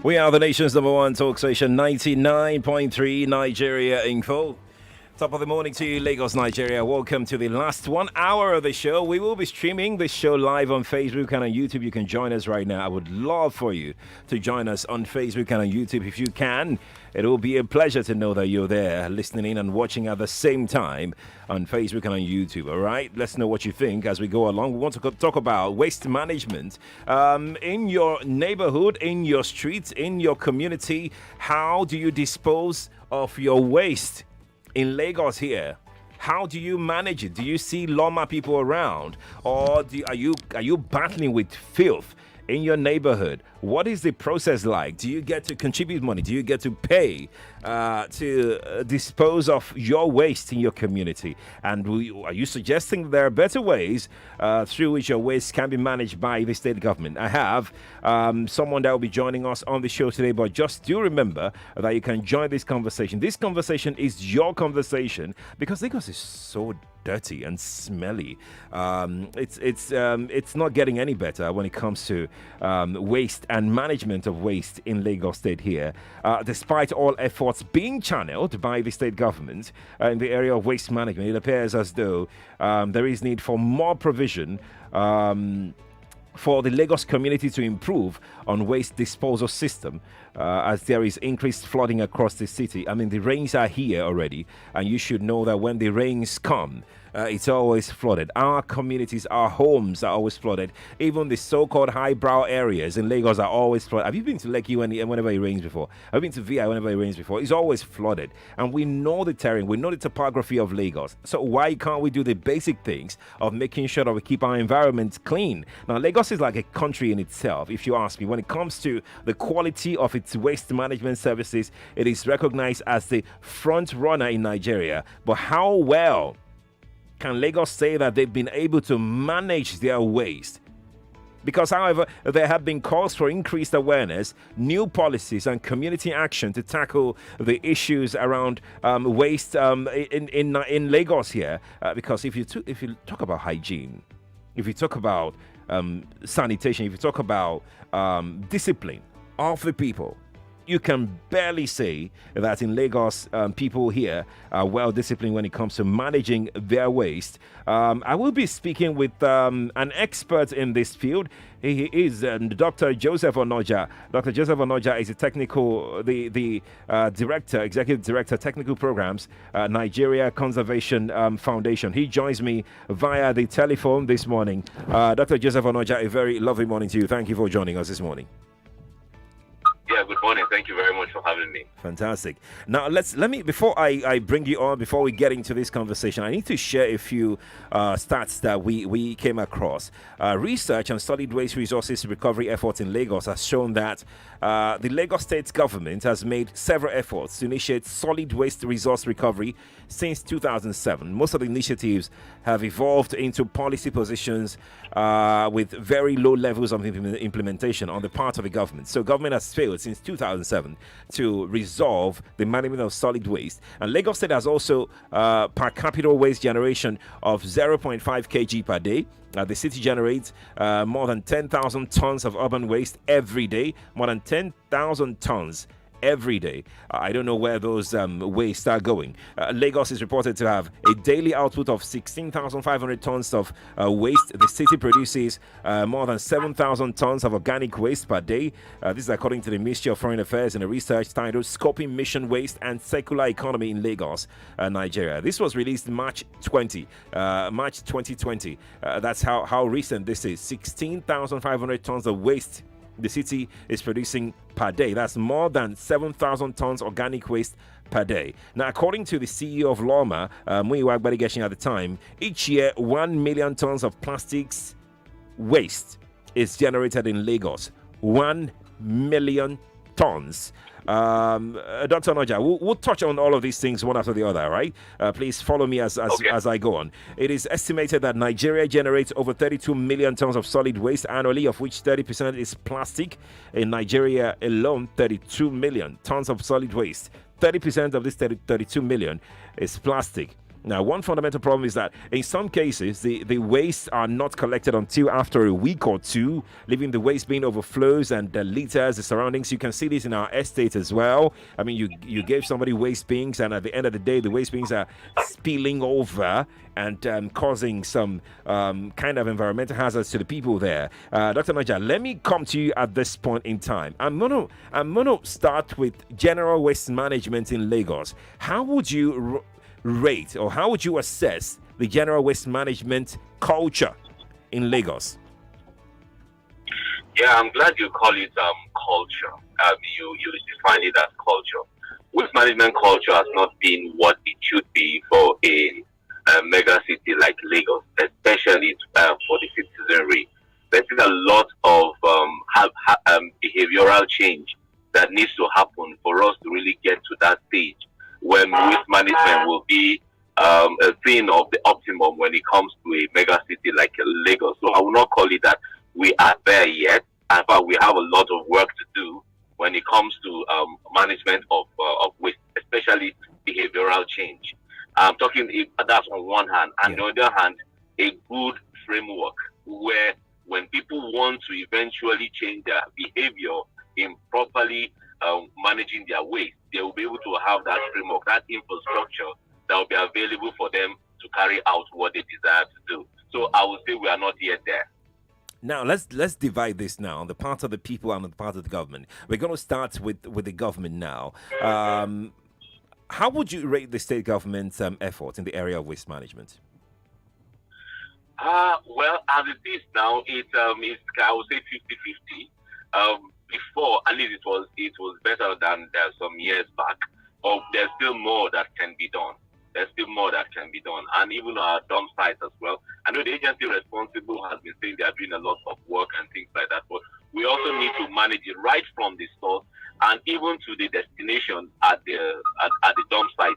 We are the nation's number one talk station, 99.3 Nigeria Info. Top of the morning to you, Lagos, Nigeria. Welcome to the last 1 hour of the show. We will be streaming this show live on Facebook and on YouTube. You can join us right now. I would love for you to join us on Facebook and on YouTube if you can. It will be a pleasure to know that you're there listening in and watching at the same time on Facebook and on YouTube. All right, let's know what you think as we go along. We want to talk about waste management in your neighborhood, in your streets, in your community. How do you dispose of your waste? In Lagos here, how do you manage it? Do you see Loma people around, or are you battling with filth in your neighborhood? What is the process like? Do you get to contribute money? Do you get to pay to dispose of your waste in your community? And are you suggesting there are better ways through which your waste can be managed by the state government? I have someone that will be joining us on the show today, but just do remember that you can join this conversation. This conversation is your conversation because Lagos is so dirty and smelly. It's not getting any better when it comes to waste and management of waste in Lagos State here. Despite all efforts being channeled by the state government in the area of waste management, it appears as though there is need for more provision for the Lagos community to improve on waste disposal system as there is increased flooding across the city. I mean, the rains are here already, and you should know that when the rains come, it's always flooded. Our communities, our homes are always flooded. Even the so-called highbrow areas in Lagos are always flooded. Have you been to Lekki whenever it rains before? Have you been to VI whenever it rains before? It's always flooded. And we know the terrain. We know the topography of Lagos. So why can't we do the basic things of making sure that we keep our environment clean? Now, Lagos is like a country in itself, if you ask me. When it comes to the quality of its waste management services, it is recognized as the front runner in Nigeria. But how well can Lagos say that they've been able to manage their waste? Because, however, there have been calls for increased awareness, new policies, and community action to tackle the issues around waste in Lagos here. Because if you talk about hygiene, if you talk about sanitation, if you talk about discipline of the people, you can barely say that in Lagos, people here are well disciplined when it comes to managing their waste. I will be speaking with an expert in this field. He is Dr. Joseph Onoja. Dr. Joseph Onoja is the director, executive director, technical programs, Nigeria Conservation Foundation. He joins me via the telephone this morning. Dr. Joseph Onoja, a very lovely morning to you. Thank you for joining us this morning. Yeah, good morning. Thank you very much for having me. Fantastic. Now, let me before I bring you on, before we get into this conversation, I need to share a few stats that we came across. Research on solid waste resources recovery efforts in Lagos has shown that the Lagos State government has made several efforts to initiate solid waste resource recovery since 2007. Most of the initiatives have evolved into policy positions with very low levels of implementation on the part of the government. So government has failed since 2007 to resolve the management of solid waste. And Lagos State has also per capita waste generation of 0.5 kg per day. The city generates more than 10,000 tons of urban waste every day, more than 10,000 tons every day. I don't know where those wastes are going. Lagos is reported to have a daily output of 16,500 tons of waste. The city produces more than 7,000 tons of organic waste per day. This is according to the Ministry of Foreign Affairs in a research titled Scoping Mission Waste and Circular Economy in Lagos, Nigeria. This was released March 2020. That's how recent this is. 16,500 tons of waste the city is producing per day. That's more than 7,000 tons organic waste per day. Now, according to the CEO of Loma, Muyiwa Gbadigeshin at the time, each year 1 million tons of plastics waste is generated in Lagos. 1 million tons. Dr. Onoja, we'll touch on all of these things one after the other, right? Please follow me as I go on. It is estimated that Nigeria generates over 32 million tons of solid waste annually, of which 30% is plastic. In Nigeria alone, 32 million tons of solid waste. 30% of this 32 million is plastic. Now, one fundamental problem is that in some cases, the wastes are not collected until after a week or two, leaving the waste bin overflows and litters the surroundings. You can see this in our estate as well. I mean, you gave somebody waste bins, and at the end of the day, the waste bins are spilling over and causing some kind of environmental hazards to the people there. Dr. Onoja, let me come to you at this point in time. I'm gonna start with general waste management in Lagos. How would you rate, or how would you assess the general waste management culture in Lagos? Yeah, I'm glad you call it culture. You define it as culture. Waste management culture has not been what it should be for a mega city like Lagos, especially for the citizenry. There's a lot of behavioral change that needs to happen for us to really get to that stage when waste management will be a thing of the optimum when it comes to a mega city like Lagos. So I will not call it that we are there yet, but we have a lot of work to do when it comes to management of waste, especially behavioral change. I'm talking that's on one hand, and on the other hand, a good framework where when people want to eventually change their behavior in properly managing their waste, they will be able to have that framework, that infrastructure that will be available for them to carry out what they desire to do. So I would say we are not yet there. Now let's divide this now on the part of the people and on the part of the government. We're going to start with the government now. How would you rate the state government's effort in the area of waste management? Well, as it is now, it's I would say 50-50. Before, at least it was better than some years back. But there's still more that can be done. And even our dump sites as well. I know the agency responsible has been saying they are doing a lot of work and things like that, but we also need to manage it right from the source and even to the destination at the dump site.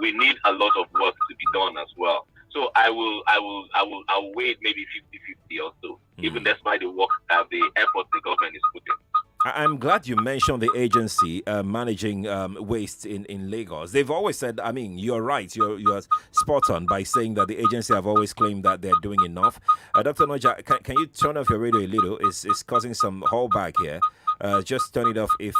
We need a lot of work to be done as well. So I'll wait maybe 50-50 or so, even despite the work, the effort the government is putting. I'm glad you mentioned the agency managing waste in Lagos. They've always said, I mean, you're right, you're spot on by saying that the agency have always claimed that they're doing enough. Dr. Onoja, can you turn off your radio a little? It's causing some holdback here. Just turn it off if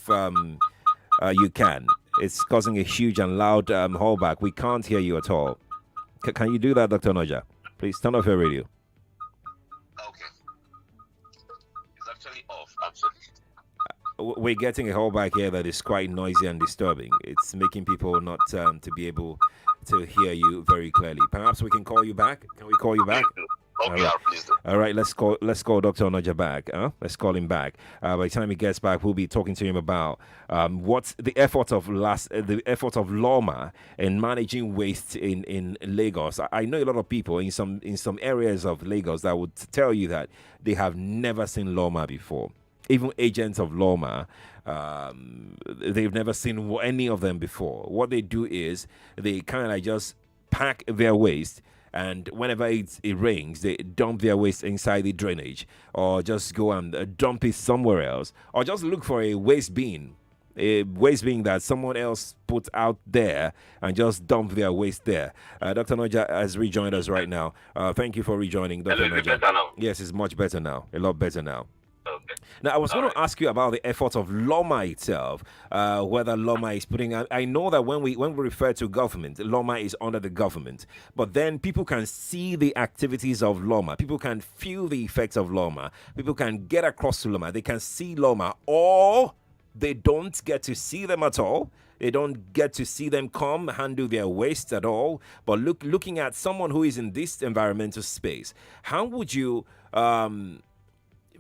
you can. It's causing a huge and loud holdback. We can't hear you at all. Can you do that, Dr. Onoja? Please turn off your radio. Okay. It's actually off, absolutely. We're getting a holdback here that is quite noisy and disturbing. It's making people not to be able to hear you very clearly. Perhaps we can call you back. Can we call you back? Okay, please do. All right, let's call Dr. Onoja back. Let's call him back. By the time he gets back, we'll be talking to him about what's the effort of Loma in managing waste in Lagos. I know a lot of people in some areas of Lagos that would tell you that they have never seen Loma before. Even agents of Loma, they've never seen any of them before. What they do is they kind of like just pack their waste, and whenever it rains, they dump their waste inside the drainage, or just go and dump it somewhere else, or just look for a waste bin that someone else put out there and just dump their waste there. Dr. Onoja has rejoined us right now. Thank you for rejoining, Dr. Onoja. Yes, it's much better now, a lot better now. Okay. Now, I was going to ask you about the effort of Loma itself, whether Loma is putting... I know that when we refer to government, Loma is under the government, but then people can see the activities of Loma. People can feel the effects of Loma. People can get across to Loma. They can see Loma, or they don't get to see them at all. They don't get to see them come handle their waste at all. But looking at someone who is in this environmental space, how would you...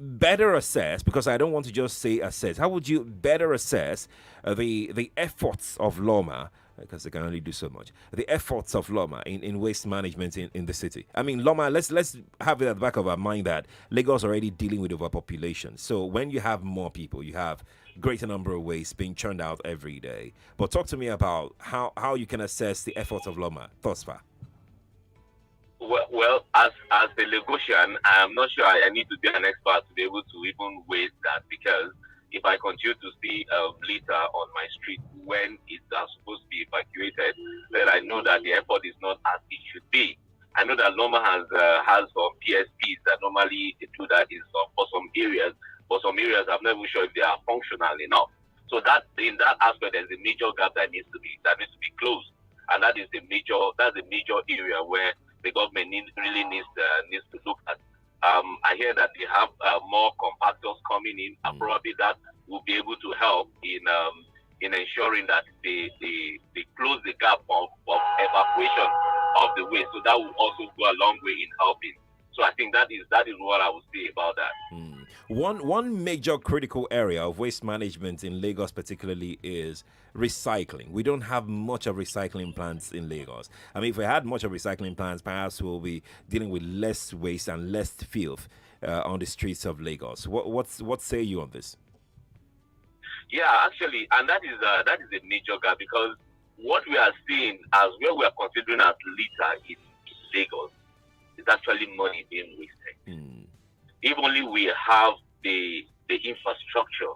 better assess, because I don't want to just say assess, how would you better assess the efforts of Loma, because they can only do so much, the efforts of Loma in waste management in the city? I mean, Loma, let's have it at the back of our mind that Lagos already dealing with overpopulation. So when you have more people, you have greater number of waste being churned out every day. But talk to me about how you can assess the efforts of Loma thus far. Well, as a Lagosian, I'm not sure I need to be an expert to be able to even weigh that, because if I continue to see litter on my street when it's supposed to be evacuated, then I know that the effort is not as it should be. I know that Loma has some PSPs that normally do that for some areas. For some areas, I'm not even sure if they are functional enough. So that in that aspect, there's a major gap that needs to be closed, and that's a major area where the government really needs to look at. I hear that they have more compactors coming in, and probably that will be able to help in ensuring that they close the gap of evacuation of the waste. So that will also go a long way in helping. So I think that is what I would say about that. One major critical area of waste management in Lagos particularly is recycling. We don't have much of recycling plants in Lagos. I mean, if we had much of recycling plants, perhaps we'll be dealing with less waste and less filth on the streets of Lagos. What say you on this? Yeah, actually, and that is a major gap, because what we are seeing as where we are considering as litter in Lagos is actually money being wasted. If only we have the infrastructure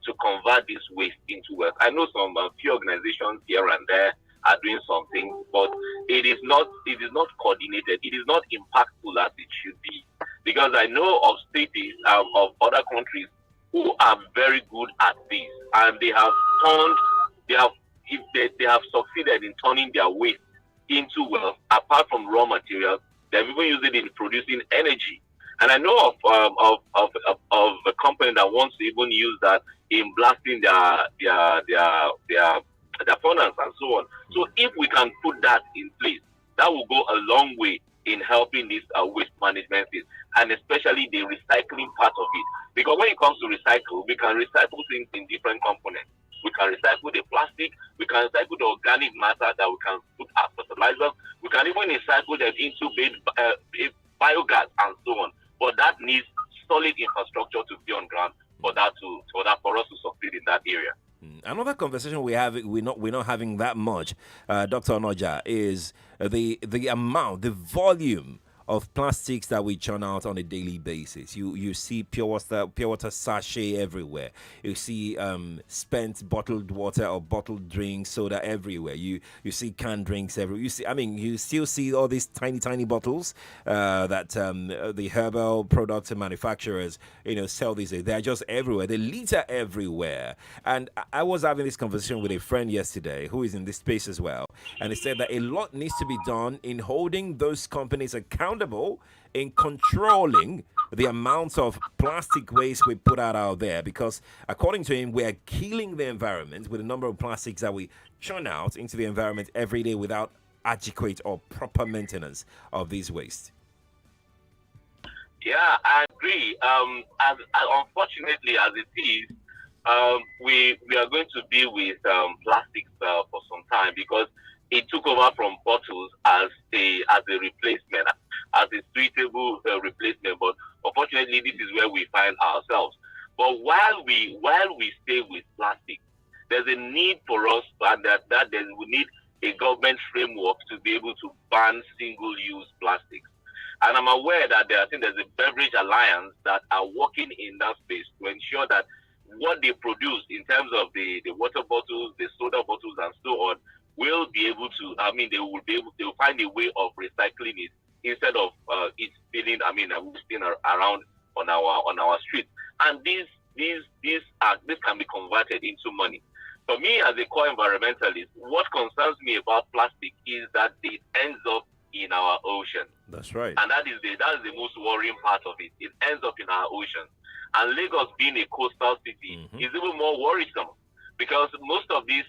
to convert this waste into wealth. I know some few organizations here and there are doing something, but it is not coordinated. It is not impactful as it should be, because I know of cities of other countries who are very good at this, and they have succeeded in turning their waste into wealth. Apart from raw materials, they've even used it in producing energy. And I know of a company that wants to even use that in blasting their furnace and so on. So if we can put that in place, that will go a long way in helping this waste management thing, and especially the recycling part of it. Because when it comes to recycle, we can recycle things in different components. We can recycle the plastic, we can recycle the organic matter that we can put as fertilizers, we can even recycle them into biogas and so on. But that needs solid infrastructure to be on ground for us to succeed in that area. Another conversation we're not having that much, Dr. Onoja, is the volume of plastics that we churn out on a daily basis. You see pure water sachet everywhere. You see spent bottled water or bottled drinks, soda everywhere. You see canned drinks everywhere. You still see all these tiny bottles that the herbal product manufacturers sell these days. They're just everywhere. They litter everywhere. And I was having this conversation with a friend yesterday who is in this space as well, and he said that a lot needs to be done in holding those companies accountable in controlling the amounts of plastic waste we put out there, because according to him, we are killing the environment with the number of plastics that we churn out into the environment every day without adequate or proper maintenance of these waste. Yeah, I agree. As unfortunately as it is, we are going to be with plastics for some time, because it took over from bottles as a replacement, as a suitable replacement. But unfortunately, this is where we find ourselves. But while we stay with plastic, there's a need for us, and we need a government framework to be able to ban single-use plastics. And I'm aware that there's a beverage alliance that are working in that space to ensure that what they produce in terms of the water bottles, the soda bottles, and so on, will be able to, they'll find a way of recycling it instead of it spilling, wasting around on our streets. And these can be converted into money. For me, as a core environmentalist, what concerns me about plastic is that it ends up in our ocean. That's right. And that is the most worrying part of it. It ends up in our ocean. And Lagos, being a coastal city, is even more worrisome, because most of these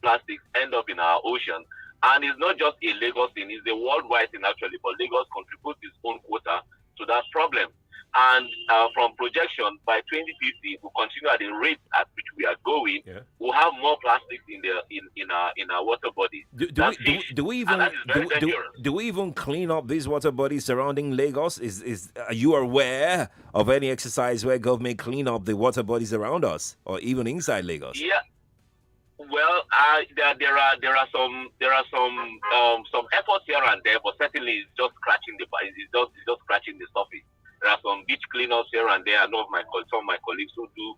plastics end up in our ocean. And it's not just a Lagos thing, it's a worldwide thing actually, but Lagos contributes its own quota to that problem. And from projection, by 2050, we'll continue at the rate at which we are going. Yeah. We'll have more plastics in our water bodies. Do we even clean up these water bodies surrounding Lagos? Are you aware of any exercise where government clean up the water bodies around us, or even inside Lagos? Yeah. Well, there are some efforts here and there, but certainly it's just scratching the surface. There are some beach cleanups here and there. I know some of my colleagues who do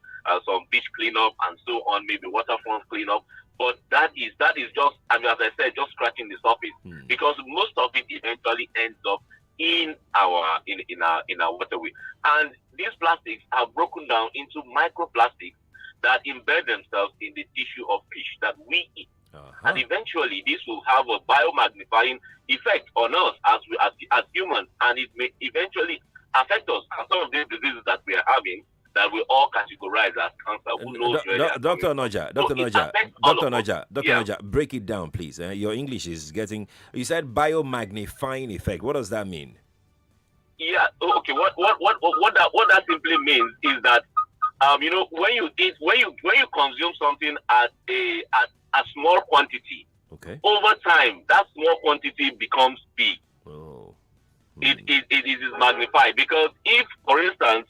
some beach cleanup and so on, maybe waterfront cleanup. But that is just, I mean, as I said, just scratching the surface, because most of it eventually ends up in our waterway. And these plastics are broken down into microplastics that embed themselves in the tissue of fish that we eat. And eventually, this will have a biomagnifying effect on us as humans, and it may eventually affect us. And some of these diseases that we are having, that we all categorize as cancer. Who knows where they are Dr. coming from? Onoja, So Dr. it Onoja, affects all Dr. of us. Onoja, Dr. Yeah. Onoja, break it down, please. Your English is getting. You said biomagnifying effect. What does that mean? Yeah. Okay. What that simply means is that when you consume something at a small quantity, Okay. over time that small quantity becomes big. Oh. It is magnified, because if, for instance,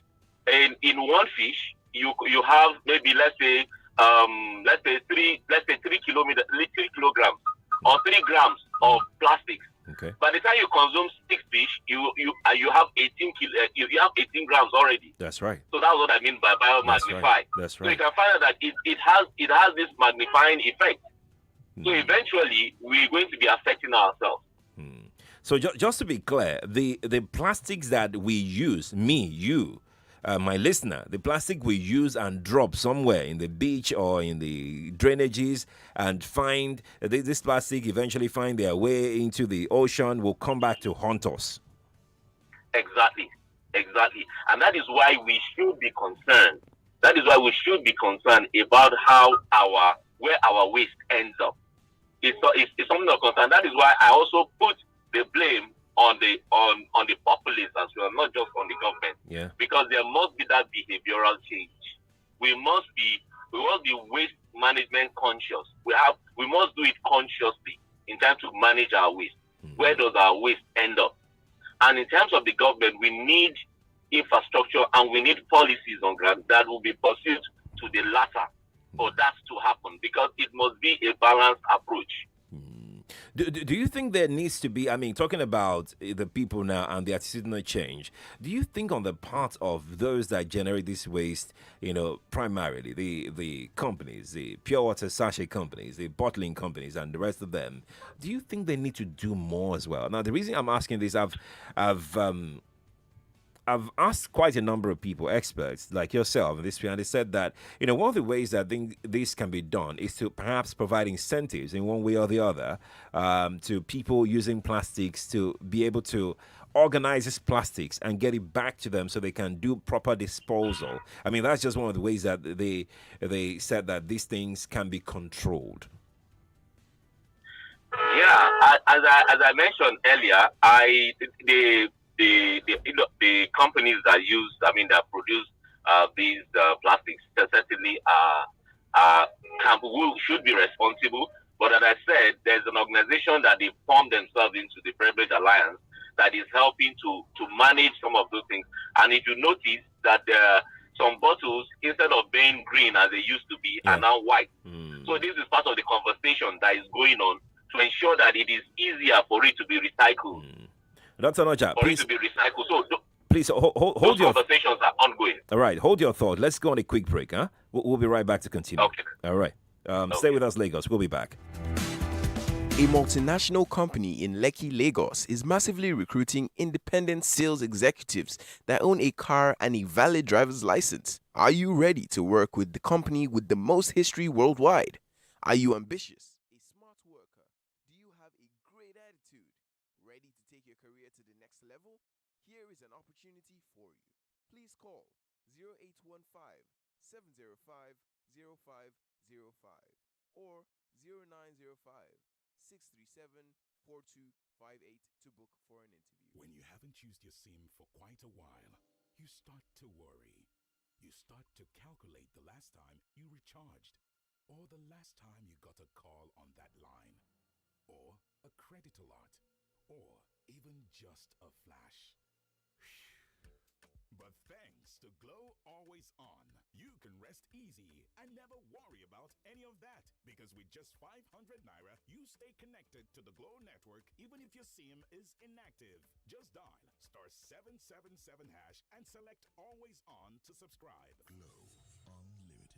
in one fish you have maybe let's say 3 kilograms or 3 grams of plastics. Okay. By the time you consume 6 fish, you have 18 grams already. That's right. So that's what I mean by biomagnify. That's So you right. can find out that it has this magnifying effect. So eventually we're going to be affecting ourselves. So just to be clear, the plastics that we use, me, you, my listener, the plastic we use and drop somewhere in the beach or in the drainages, and find this plastic eventually find their way into the ocean, will come back to haunt us. Exactly. And that is why we should be concerned. That is why we should be concerned about where our waste ends up. It's something of concern. That is why I also put the blame on the populace as well, not just on the government. Yeah. Because there must be that behavioral change. We must be waste management conscious. We must do it consciously in terms to manage our waste. Where does our waste end up? And in terms of the government, we need infrastructure and we need policies on ground that will be pursued to the latter for that to happen, because it must be a balanced approach. Do you think there needs to be, I mean, talking about the people now and the attitudinal change, do you think on the part of those that generate this waste, primarily the companies, the pure water sachet companies, the bottling companies and the rest of them, do you think they need to do more as well? Now, the reason I'm asking this, I've asked quite a number of people, experts like yourself, and they said that one of the ways that this can be done is to perhaps provide incentives in one way or the other to people using plastics to be able to organize these plastics and get it back to them so they can do proper disposal. I mean, that's just one of the ways that they said that these things can be controlled. Yeah, as I mentioned earlier, the companies that produce these plastics certainly should be responsible. But as I said, there's an organization that they formed themselves into, the Beverage Alliance, that is helping to manage some of those things. And if you notice that some bottles, instead of being green as they used to be, are now white. So this is part of the conversation that is going on to ensure that it is easier for it to be recycled. Dr. Onoja, please. To be recycled. So please hold your conversations are ongoing. All right, hold your thought. Let's go on a quick break, huh? We'll be right back to continue. Okay. All right. Stay with us, Lagos. We'll be back. A multinational company in Lekki, Lagos is massively recruiting independent sales executives that own a car and a valid driver's license. Are you ready to work with the company with the most history worldwide? Are you ambitious? A smart worker? Do you have a great attitude? Ready to take your career to the next level? Here is an opportunity for you. Please call 0815 705 0505 or 0905 637 4258 to book for an interview. When you haven't used your SIM for quite a while, you start to worry. You start to calculate the last time you recharged, or the last time you got a call on that line, or a credit alert, or even just a flash. But thanks to Glow Always On, you can rest easy and never worry about any of that. Because with just 500 naira, you stay connected to the Glow network even if your SIM is inactive. Just dial *777# and select Always On to subscribe. Glow Unlimited.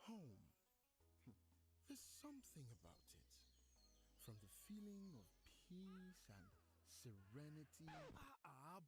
Home. There's something about it. From the feeling of peace and serenity.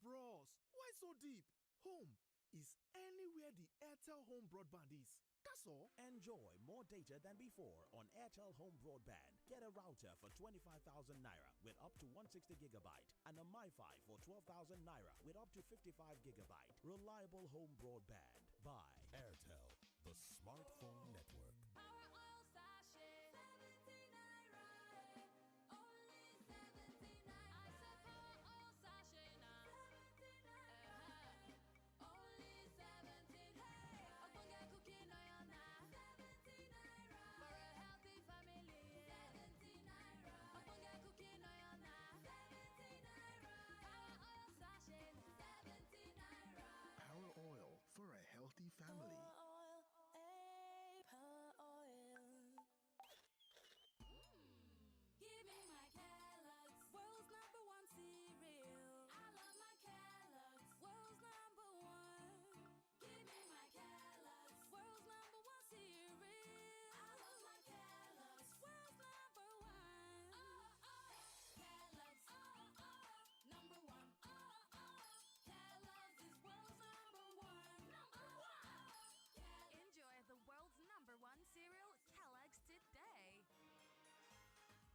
Bros. Why so deep? Home is anywhere the Airtel Home Broadband is. That's all. Enjoy more data than before on Airtel Home Broadband. Get a router for 25,000 naira with up to 160 gigabyte and a MiFi for 12,000 naira with up to 55 gigabyte. Reliable home broadband by Airtel, the smartphone network. Our oil sachet, 70 naira, only 70 naira. I said our oil sachet now, 70 naira, only 70 naira. Opunga cooking oil now, 70 naira. For a healthy family, 70 naira. Opunga cooking oil now, 70 naira. Our oil sachet, 70 naira. Power oil for a healthy family. Give me my Kellogg's, world's #1 cereal. I love my Kellogg's, world's #1. Give me my Kellogg's, world's #1 cereal. I love my Kellogg's, world's #1. Kellogg's, #1. Kellogg's is world's #1. Enjoy the world's #1 cereal, Kellogg's, today.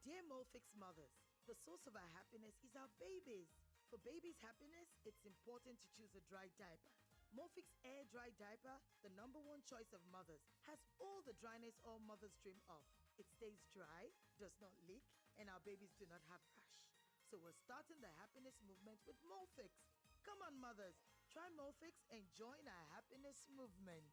Dear Molfix mothers, the source of our happiness is our babies. For babies' happiness, it's important to choose a dry diaper. Molfix Air Dry Diaper, the #1 choice of mothers, has all the dryness all mothers dream of. It stays dry, does not leak, and our babies do not have rash. So we're starting the happiness movement with Molfix. Come on, mothers, try Molfix and join our happiness movement.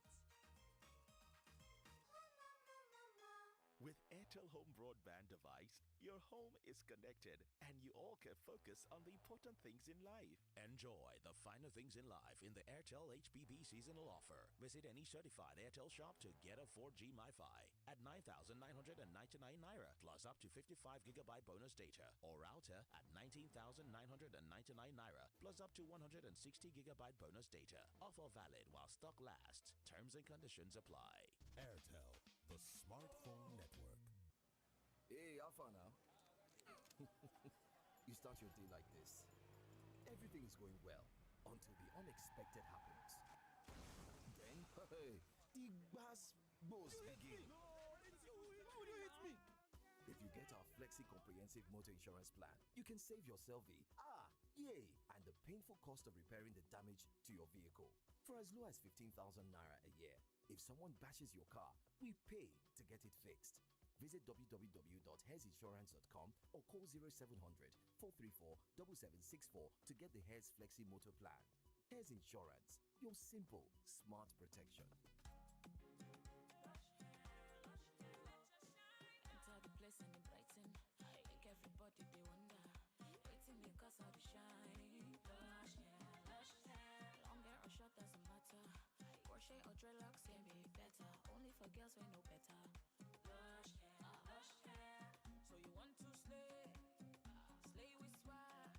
With Airtel Home Broadband device, your home is connected and you all can focus on the important things in life. Enjoy the finer things in life in the Airtel HBB seasonal offer. Visit any certified Airtel shop to get a 4G MiFi at 9,999 naira plus up to 55 gigabyte bonus data, or router at 19,999 naira plus up to 160 gigabyte bonus data. Offer valid while stock lasts. Terms and conditions apply. Airtel, the smartphone network. Hey, Alpha now. You start your day like this. Everything is going well until the unexpected happens. Then, hey, the bass boss begin. Why would you hit me? If you get our Flexi Comprehensive Motor Insurance Plan, you can save yourself the and the painful cost of repairing the damage to your vehicle for as low as 15,000 naira a year. If someone bashes your car, we pay to get it fixed. Visit www.hairsinsurance.com or call 0700 434 7764 to get the Hairs Flexi Motor Plan. Hairs Insurance, your simple, smart protection. Enter the place and the brighten. Make everybody they wonder. Waiting because of the shine. Lush hair. Long hair or short doesn't matter. Crochet or dreadlocks can be better. Only for girls we know better. Lush hair. So you want to slay with swag.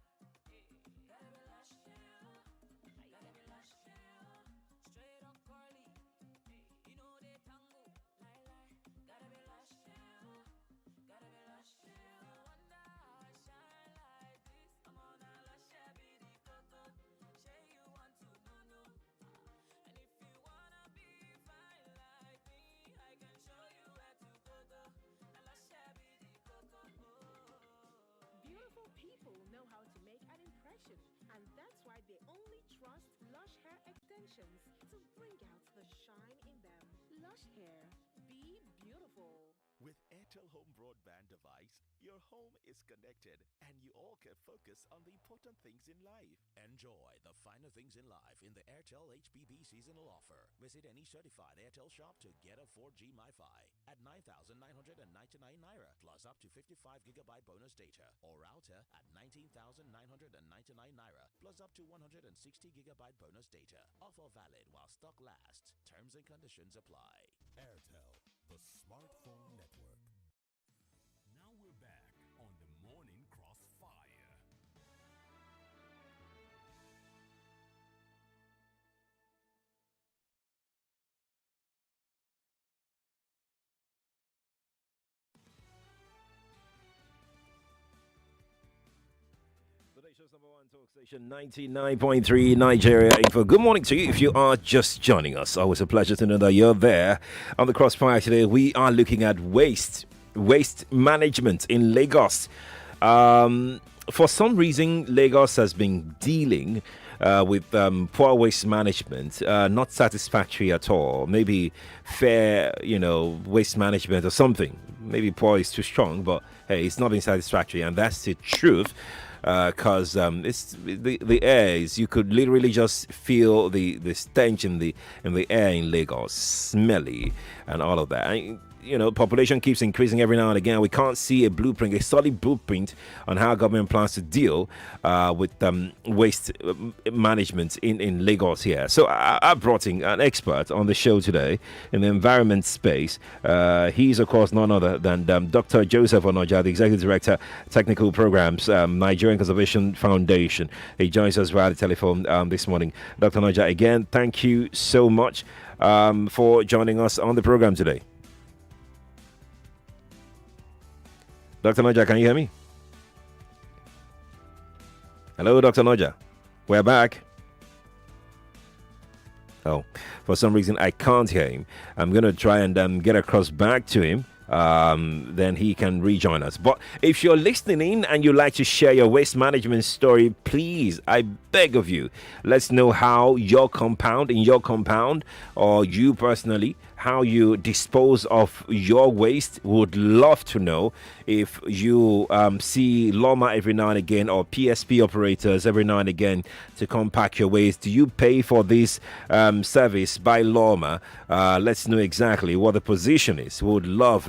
extensions to bring out the shine in them. Lush hair. Be beautiful. With Airtel Home Broadband device, your home is connected and you all can focus on the important things in life. Enjoy the finer things in life in the Airtel HBB seasonal offer. Visit any certified Airtel shop to get a 4G MiFi at 9,999 naira plus up to 55 gigabyte bonus data, or router at 19,999 naira plus up to 160 gigabyte bonus data. Offer valid while stock lasts. Terms and conditions apply. Airtel, the smartphone network. Now we're back on the morning crossfire. The nation's number one talk station, 99.3 Nigeria Info. Good morning to you if you are just joining us. Always a pleasure to know that you're there. On the Crossfire today, we are looking at waste management in Lagos. For some reason, Lagos has been dealing with poor waste management, not satisfactory at all. Maybe fair, waste management or something. Maybe poor is too strong, but hey, it's not been satisfactory, and that's the truth. Because it's the air is, you could literally just feel the stench in the air in Lagos, smelly and all of that. Population keeps increasing every now and again. We can't see a blueprint, a solid blueprint on how government plans to deal with waste management in Lagos here. So I brought in an expert on the show today in the environment space. He's, of course, none other than Dr. Joseph Onoja, the Executive Director, Technical Programs, Nigerian Conservation Foundation. He joins us via the telephone this morning. Dr. Onoja, again, thank you so much for joining us on the program today. Dr. Onoja, can you hear me? Hello, Dr. Onoja. We're back. Oh, for some reason I can't hear him. I'm going to try and get across back to him. Then he can rejoin us. But if you're listening in and you'd like to share your waste management story, please, I beg of you, let's know how in your compound, or you personally, how you dispose of your waste. Would love to know. If you see Loma every now and again, or PSP operators every now and again to come pack your waste, do you pay for this service by Loma? Let's know exactly what the position is. We would love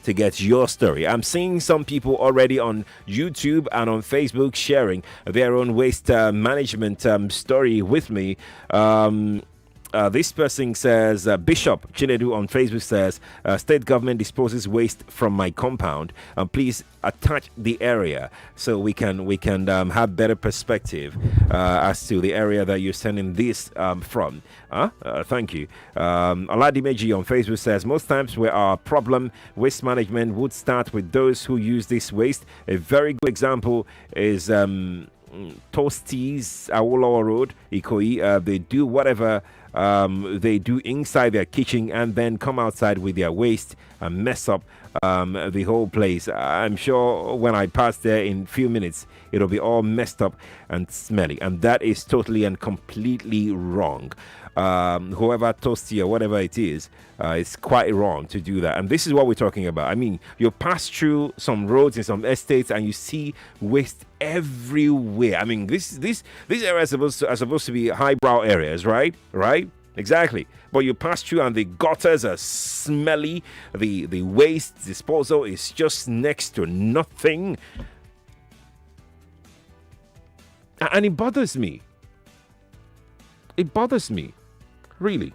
to get your story. I'm seeing some people already on YouTube and on Facebook sharing their own waste management story with me. This person says, Bishop Chinedu on Facebook says, state government disposes waste from my compound. Please attach the area so we can have better perspective as to the area that you're sending this from. Thank you. Oladimeji on Facebook says, most times where our problem waste management would start with those who use this waste. A very good example is Toasties, Awolowo Road, Ikoyi. They do whatever they do inside their kitchen and then come outside with their waste and mess up the whole place. I'm sure when I pass there in a few minutes, it'll be all messed up and smelly, and that is totally and completely wrong. Whoever toasty or whatever it is, it's quite wrong to do that. And this is what we're talking about. I mean, you pass through some roads in some estates and you see waste everywhere. I mean, these areas are supposed to be highbrow areas, right? Exactly. But you pass through and the gutters are smelly. The waste disposal is just next to nothing. And it bothers me. Really.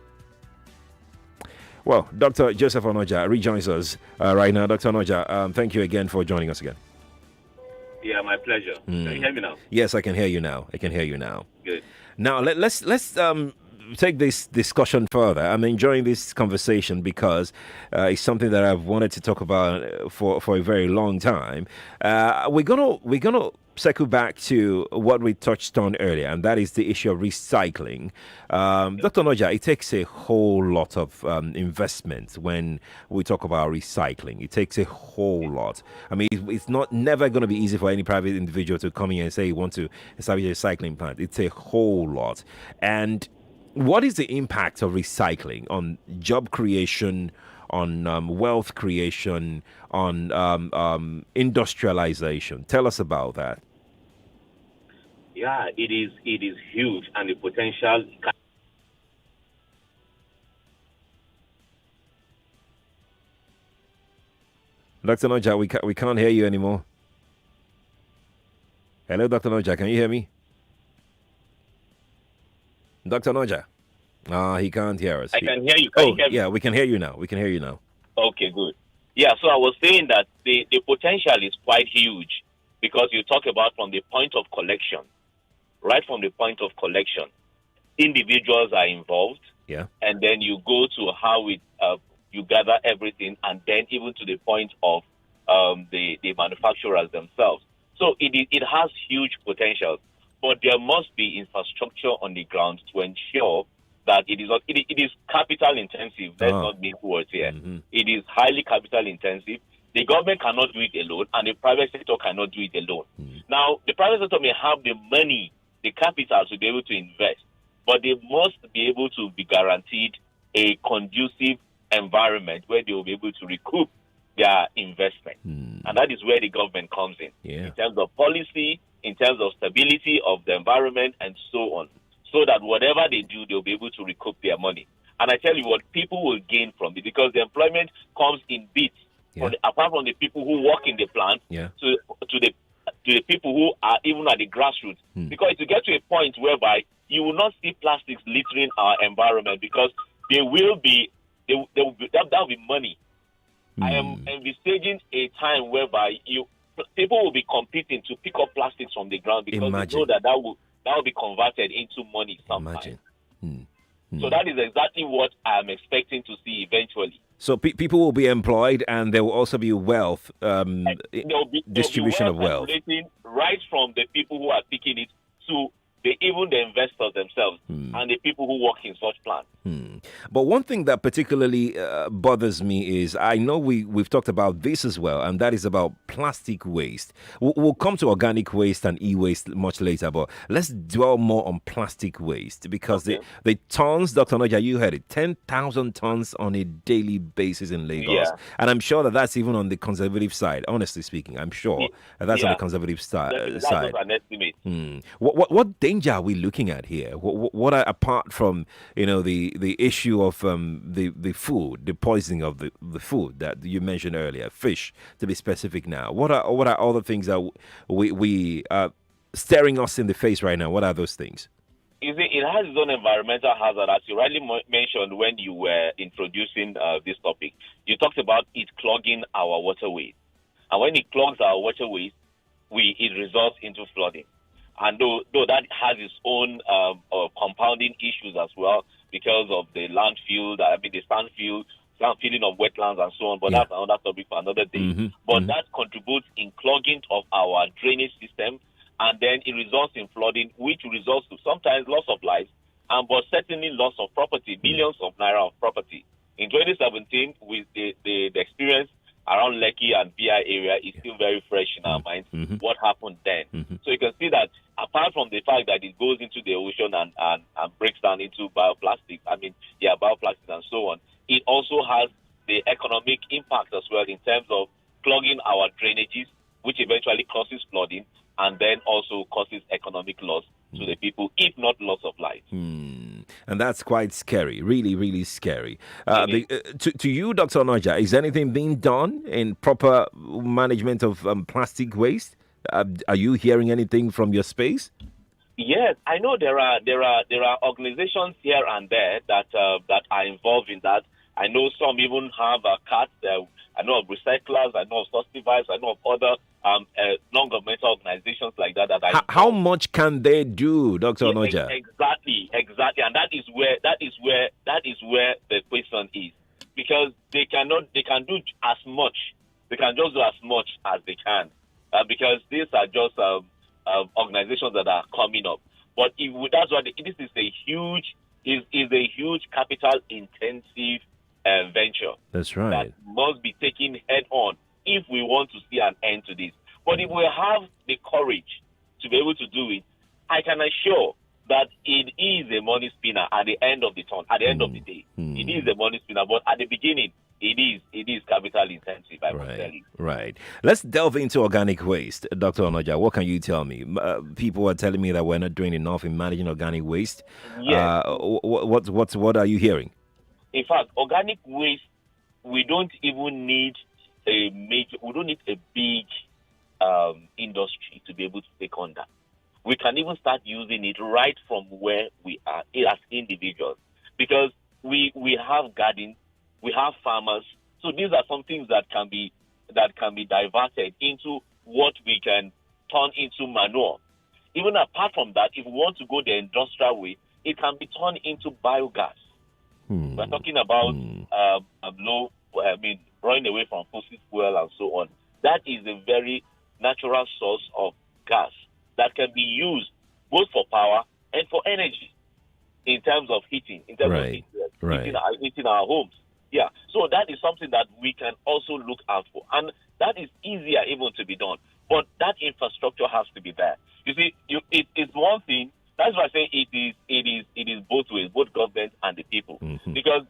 Well, Dr. Joseph Onoja rejoins us right now. Dr. Onoja, thank you again for joining us again. Yeah, my pleasure. Can you hear me now? Yes, I can hear you now. Good. Now, let's take this discussion further. I'm enjoying this conversation because it's something that I've wanted to talk about for a very long time. We're gonna circle back to what we touched on earlier, and that is the issue of recycling. Dr. Onoja, it takes a whole lot of investment when we talk about recycling. It takes a whole lot. I mean, it's never going to be easy for any private individual to come in and say you want to establish a recycling plant. It's a whole lot. And What is the impact of recycling on job creation, on wealth creation, on industrialization? Tell us about that. Yeah, it is huge, and the potential. Dr. Noja, we can't hear you anymore. Hello, Dr. Noja, can you hear me? Dr. Noja? He can't hear us. I can hear you. Can you hear me? Yeah, we can hear you now. We can hear you now. Okay, good. Yeah, so I was saying that the potential is quite huge because you talk about from the point of collection, right from the point of collection, individuals are involved, Yeah. and then you go to how you gather everything, and then even to the point of the manufacturers themselves. So it has huge potential, but there must be infrastructure on the ground to ensure that it is not, it is capital intensive. Let's not make words here. It is highly capital intensive. The government cannot do it alone, and the private sector cannot do it alone. Now, the private sector may have the money, the capital to be able to invest, but they must be able to be guaranteed a conducive environment where they will be able to recoup their investment. And that is where the government comes in terms of policy, in terms of stability of the environment, and so on, so that whatever they do, they'll be able to recoup their money. And I tell you what, people will gain from it because the employment comes in bits. Apart from the people who work in the plant, to the people who are even at the grassroots. Because to get to a point whereby you will not see plastics littering our environment because there will be that will be money. I am envisaging a time whereby people will be competing to pick up plastics from the ground because they know that will be converted into money sometime. So that is exactly what I'm expecting to see eventually. So people will be employed, and there will also be wealth, distribution there'll be of wealth. Right from the people who are picking it to even the investors themselves and the people who work in such plants. But one thing that particularly bothers me is I know we've talked about this as well, and that is about plastic waste. We'll come to organic waste and e-waste much later, but let's dwell more on plastic waste because the tons, Dr. Onoja, you heard it, 10,000 tons on a daily basis in Lagos. And I'm sure that's even on the conservative side, honestly speaking. I'm sure that's on the conservative side. That's an estimate. What danger are we looking at here? What are, apart from the issue of the food, the poisoning of the food that you mentioned earlier, fish to be specific now? What are all the things that we staring us in the face right now? What are those things? You see, it has its own environmental hazard, as you rightly mentioned when you were introducing this topic. You talked about it clogging our waterways, and when it clogs our waterways, it results into flooding. And though that has its own compounding issues as well because of the landfill, the sand filling of wetlands and so on, but that's another topic for another day. But that contributes in clogging of our drainage system, and then it results in flooding, which results to sometimes loss of lives, but certainly loss of property, millions of naira of property. In 2017, with the experience around Lekki and BI area is still very fresh in our minds. What happened then? So you can see that apart from the fact that it goes into the ocean and breaks down into bioplastics, bioplastics and so on, it also has the economic impact as well in terms of clogging our drainages, which eventually causes flooding and then also causes economic loss to the people, if not loss of life. And that's quite scary, really, really scary. To you, Dr. Onoja, is anything being done in proper management of plastic waste? Are you hearing anything from your space? Yes, I know there are organizations here and there that are involved in that. I know some even have cards. I know of recyclers. I know of Sustivice. I know of other non-governmental organizations like that. How much can they do, Dr. Onoja? Exactly, and that is where the question is, because they can do as much. They can just do as much as they can, because these are just organizations that are coming up. But that's why this is a huge capital intensive venture. That's right. That must be taken head on if we want to see an end to this. But if we have the courage to be able to do it, I can assure that it is a money spinner at the end of the turn, at the end of the day. It is a money spinner, but at the beginning, it is capital intensive, I must tell you. Right. Let's delve into organic waste. Dr. Onoja, what can you tell me? People are telling me that we're not doing enough in managing organic waste. Yes. What are you hearing? In fact, organic waste, we don't even need we don't need a big industry to be able to take on that. We can even start using it right from where we are as individuals, because we have gardens, we have farmers. So these are some things that can be diverted into what we can turn into manure. Even apart from that, if we want to go the industrial way, it can be turned into biogas. We're talking about running away from fossil fuel and so on. That is a very natural source of gas that can be used both for power and for energy in terms of heating, in terms of heating our homes. Yeah, so that is something that we can also look out for, and that is easier even to be done. But that infrastructure has to be there. You see, it's one thing. That's why I say it is both ways, both government and the people, because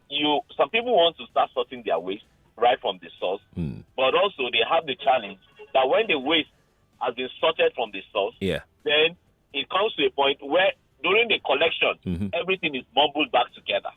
some people want to start sorting their waste right from the source, but also they have the challenge that when the waste has been sorted from the source, then it comes to a point where during the collection, everything is mumbled back together.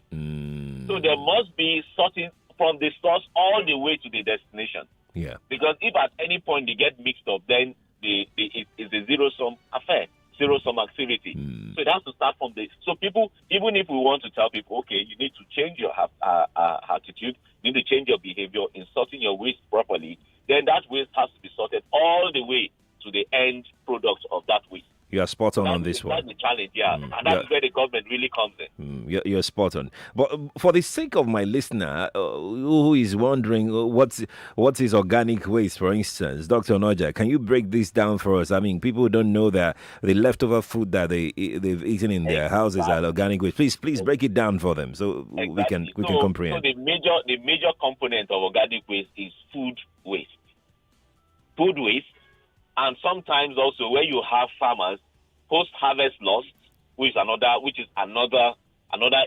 So there must be sorting from the source all the way to the destination. Yeah. Because if at any point they get mixed up, then it's a zero-sum affair, zero-sum activity. So it has to start from so people, even if we want to tell people, okay, you need to change your attitude, you need to change your behavior in sorting your waste properly, then that waste has to be sorted all the way to the end product of that waste. You are spot on this one. That's the challenge, and that's where the government really comes in. You're spot on. But for the sake of my listener who is wondering what is organic waste, for instance, Dr. Onoja, can you break this down for us? I mean, people don't know that the leftover food that they've eaten in their houses are organic waste. Please break it down for them so we can comprehend. So the major component of organic waste is food waste. Food waste. And sometimes also where you have farmers post-harvest loss, which is another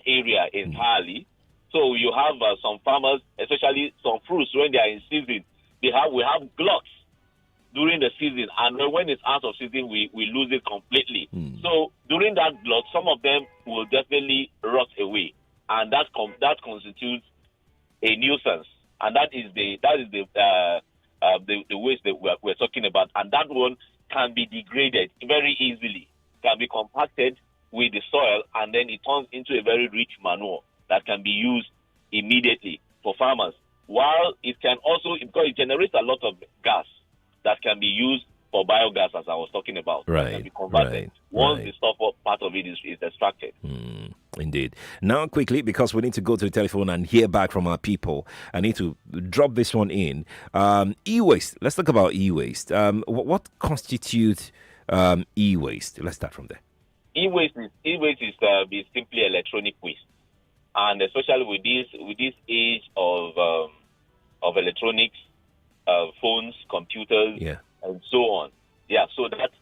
area entirely. So you have some farmers, especially some fruits when they are in season, we have gluts during the season, and when it's out of season, we lose it completely. So during that glut, some of them will definitely rot away, and that constitutes a nuisance, and that is the waste that we're talking about, and that one can be degraded very easily, can be compacted with the soil, and then it turns into a very rich manure that can be used immediately for farmers. While it can also, because it generates a lot of gas that can be used for biogas, as I was talking about, that can be converted once the stuff part of it is extracted. Indeed. Now, quickly, because we need to go to the telephone and hear back from our people, I need to drop this one in. E-waste. Let's talk about e-waste. What constitutes e-waste? Let's start from there. E-waste is simply electronic waste, and especially with this age of electronics, phones, computers, and so on. Yeah, so that's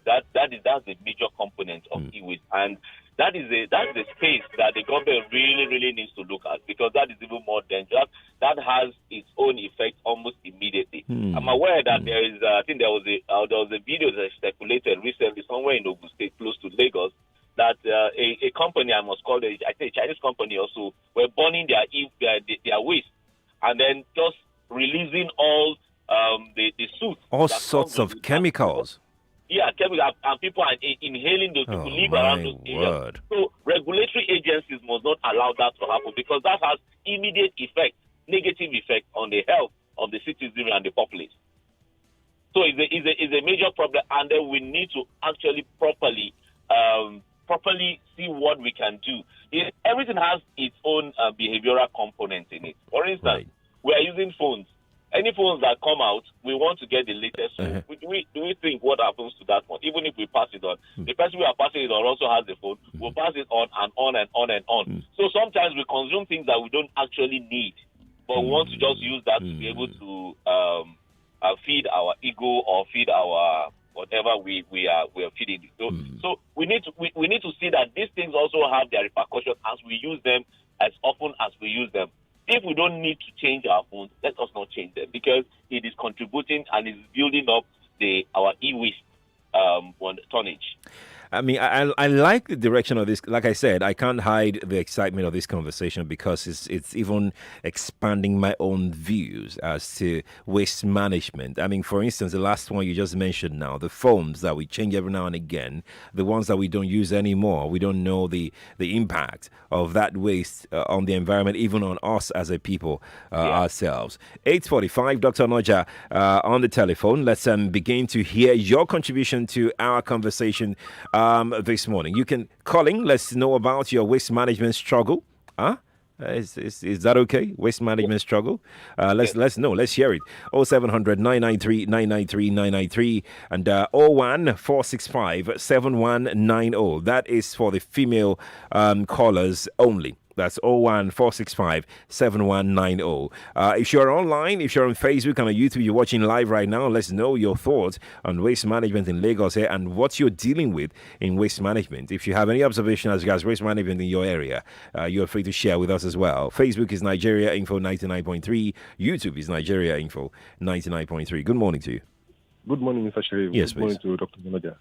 the major component of e-waste, and that's the space that the government really needs to look at, because that is even more dangerous. That has its own effect almost immediately. I'm aware that there is, I think there was a video that circulated recently somewhere in Ogun State, close to Lagos, that a company, I must call it, I think a Chinese company also, were burning their waste, and then just releasing all the soot. All sorts of chemicals. Yeah, chemicals, and people are inhaling those, people live around those areas. So regulatory agencies must not allow that to happen, because that has immediate effect, negative effect on the health of the citizen and the populace. So it's a major problem, and then we need to actually properly see what we can do. Everything has its own behavioral components in it. For instance, we are using phones. Any phones that come out, we want to get the latest. Do we think what happens to that one? Even if we pass it on, the person we are passing it on also has the phone. We'll pass it on and on and on and on. So sometimes we consume things that we don't actually need, but we want to just use that to be able to feed our ego or feed our whatever we are feeding. So we need to see that these things also have their repercussions as we use them, as often as we use them. If we don't need to change our phones, let us not change them, because it is contributing and is building up our e-waste tonnage. I mean, I like the direction of this. Like I said, I can't hide the excitement of this conversation because it's even expanding my own views as to waste management. I mean, for instance, the last one you just mentioned now, the phones that we change every now and again, the ones that we don't use anymore, we don't know the impact of that waste on the environment, even on us as a people ourselves. 8:45, Dr. Onoja on the telephone. Let's begin to hear your contribution to our conversation this morning. You can call in. Let's know about your waste management struggle. Is that okay? Waste management struggle. Let's know. Let's hear it. 0700 993 993 993 and 01465 7190. That is for the female callers only. That's 01465 7190. If you're online, if you're on Facebook and on YouTube, you're watching live right now, let's know your thoughts on waste management in Lagos here and what you're dealing with in waste management. If you have any observation as regards waste management in your area, you're free to share with us as well. Facebook is Nigeria Info 99.3. YouTube is Nigeria Info 99.3. Good morning to you. Good morning, Mr. Sharif. Yes, Good morning to Dr. Onoja.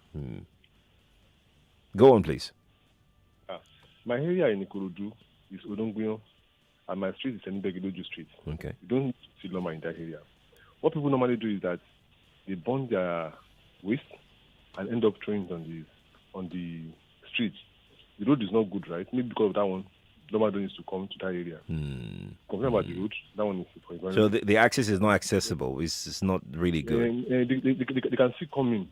Go on, please. My area in Ikorodu is Odongbion, and my street is Enibegidoju Street. Okay. You don't see Loma in that area. What people normally do is that they burn their waste and end up throwing it on the street. The road is not good, right? Maybe because of that one, Loma don't need to come to that area. Complaining about the road, that one is for environment. So the access is not accessible. It's not really good. They can still come in.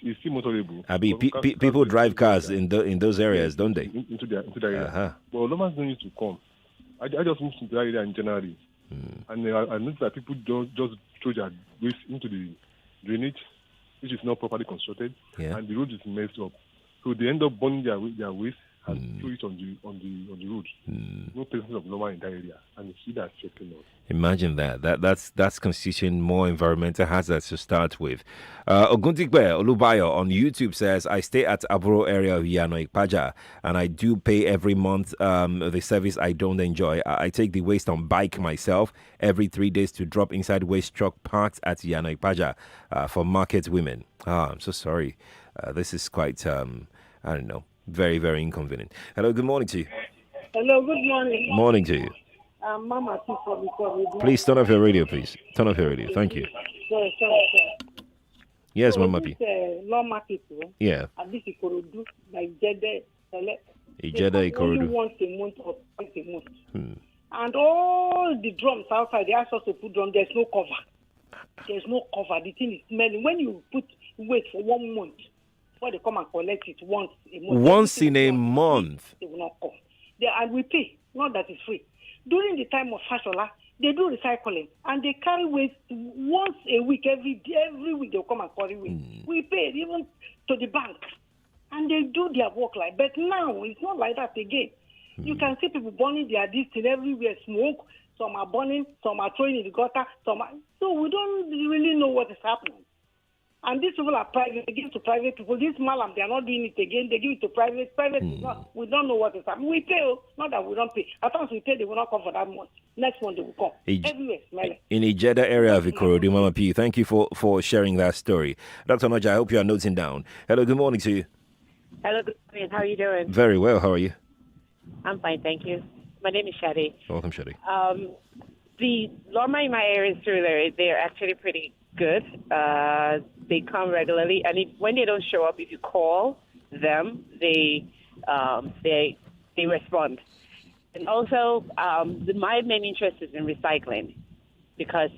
It's still motorable. People drive cars in those areas, don't they? Into the area. But Lomas don't need to come. I just moved into that area in January. And I noticed that people just throw their waste into the drainage, which is not properly constructed, and the road is messed up. So they end up burning their waste and throw it on the road. No presence of Loma in that area, and you see that affecting us. Imagine that's constituting more environmental hazards to start with. Ogundigbe Olubayo on YouTube says, I stay at Aburo area of Yano Ikpaja and I do pay every month the service I don't enjoy. I take the waste on bike myself every 3 days to drop inside waste truck parked at Yano Ikpaja for market women. I'm so sorry. This is quite, I don't know, very, very inconvenient. Hello, good morning to you. Hello, good morning. Morning to you. Mama, please turn off your radio, please. Turn off your radio. Thank you. Sorry. Yes, so Mama P. Law market, yeah. At this Ikorodu, like Ijede, Ikorodu. Only once a month or twice a month. And all the drums outside, they ask us to put drum. There's no cover. There's no cover. The thing is smelling. When you wait for 1 month, before they come and collect it once a month. Once in a month. They will not come. And we pay. Not that it's free. During the time of Fashola, they do recycling and they carry waste once a week, every week they'll come and carry waste. We pay even to the bank and they do their work like. But now it's not like that again. You can see people burning their distance everywhere, smoke. Some are burning, some are throwing in the gutter. So we don't really know what is happening. And these people are private. They give it to private people. This malam, they are not doing it again. They give it to private. Private is not. We don't know what is happening. We pay, not that we don't pay. As long as we pay, they will not come for that month. Next month, they will come. Everywhere, smelling. In Ijeda area of Ikorodu, Mama P, thank you for sharing that story. Dr. Onoja, I hope you are noting down. Hello, good morning to you. Hello, good morning. How are you doing? Very well. How are you? I'm fine, thank you. My name is Shadi. Welcome, Shadi. The Loma in my area is through there. They're actually pretty good. They come regularly, and when they don't show up, if you call them, they respond. And also, my main interest is in recycling because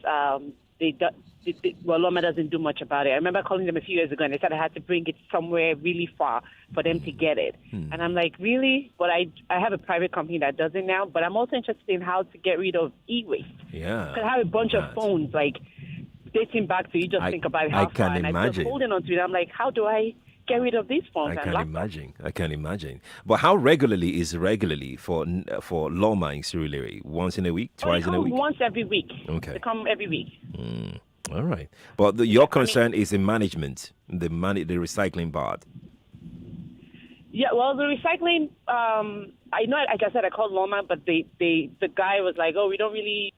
Loma doesn't do much about it. I remember calling them a few years ago, and they said I had to bring it somewhere really far for them to get it. And I'm like, really? But I have a private company that does it now, but I'm also interested in how to get rid of e-waste. Yeah. Because I have a bunch of phones, like, dating back to, you just think about how far, and I'm just holding on to it. I'm like, how do I get rid of these phones? I can imagine. But how regularly is regularly for Loma in Surulere? Once in a week? Twice in a week? Once every week. Okay. They come every week. All right. But your concern is the management, the recycling part. Yeah, well, the recycling, I know, like I said, I called Loma, but the guy was like, oh, we don't really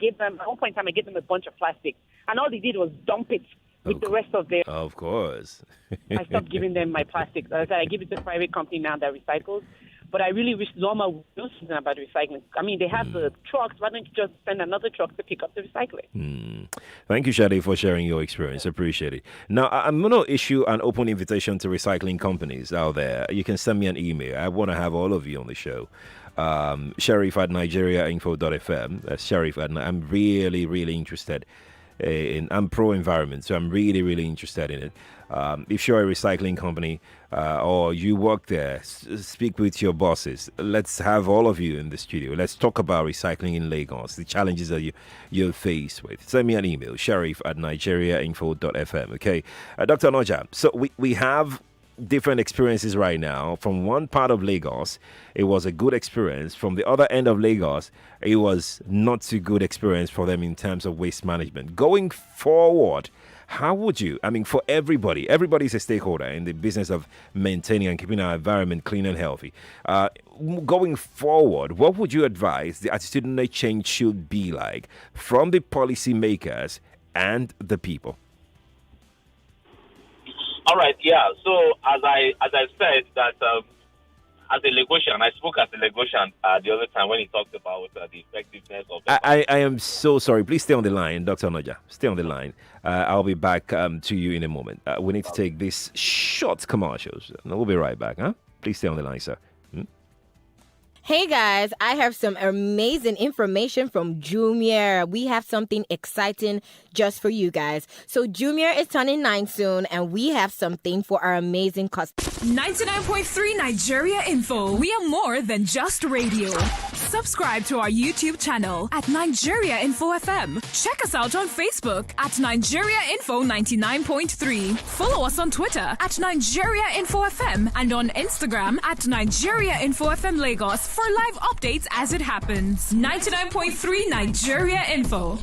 give them, at one point in time, I gave them a bunch of plastic. And all they did was dump it with the rest of their... Of course. I stopped giving them my plastic. As I said, I give it to a private company now that recycles. But I really wish Loma would do something about recycling. I mean, they have the trucks. Why don't you just send another truck to pick up the recycling? Thank you, Shadi, for sharing your experience. Appreciate it. Now, I'm going to issue an open invitation to recycling companies out there. You can send me an email. I want to have all of you on the show. Sheriff at nigeriainfo.fm. That's Sheriff at... I'm really, really interested I'm pro-environment, so I'm really, really interested in it. If you're a recycling company or you work there, speak with your bosses. Let's have all of you in the studio. Let's talk about recycling in Lagos, the challenges that you're faced with. Send me an email, sheriff at nigeriainfo.fm. Okay, Dr. Onoja, so we have different experiences right now. From one part of Lagos, it was a good experience. From the other end of Lagos, it was not so good experience for them in terms of waste management. Going forward, how would you, I mean, for everybody's a stakeholder in the business of maintaining and keeping our environment clean and healthy. Going forward, what would you advise the attitudinal change should be like from the policymakers and the people? All right, yeah. So as I said that as a Lagosian, I spoke as a Lagosian the other time when he talked about the effectiveness of. I am so sorry. Please stay on the line, Dr. Onoja. Stay on the line. I'll be back to you in a moment. We need to take this short commercials. We'll be right back. Please stay on the line, sir. Hey guys, I have some amazing information from Jumia. We have something exciting just for you guys. So Jumia is turning 9 soon, and we have something for our amazing customers. 99.3 Nigeria Info. We are more than just radio. Subscribe to our YouTube channel at Nigeria Info FM. Check us out on Facebook at Nigeria Info 99.3. Follow us on Twitter at Nigeria Info FM and on Instagram at Nigeria Info FM Lagos for live updates as it happens. 99.3 Nigeria Info.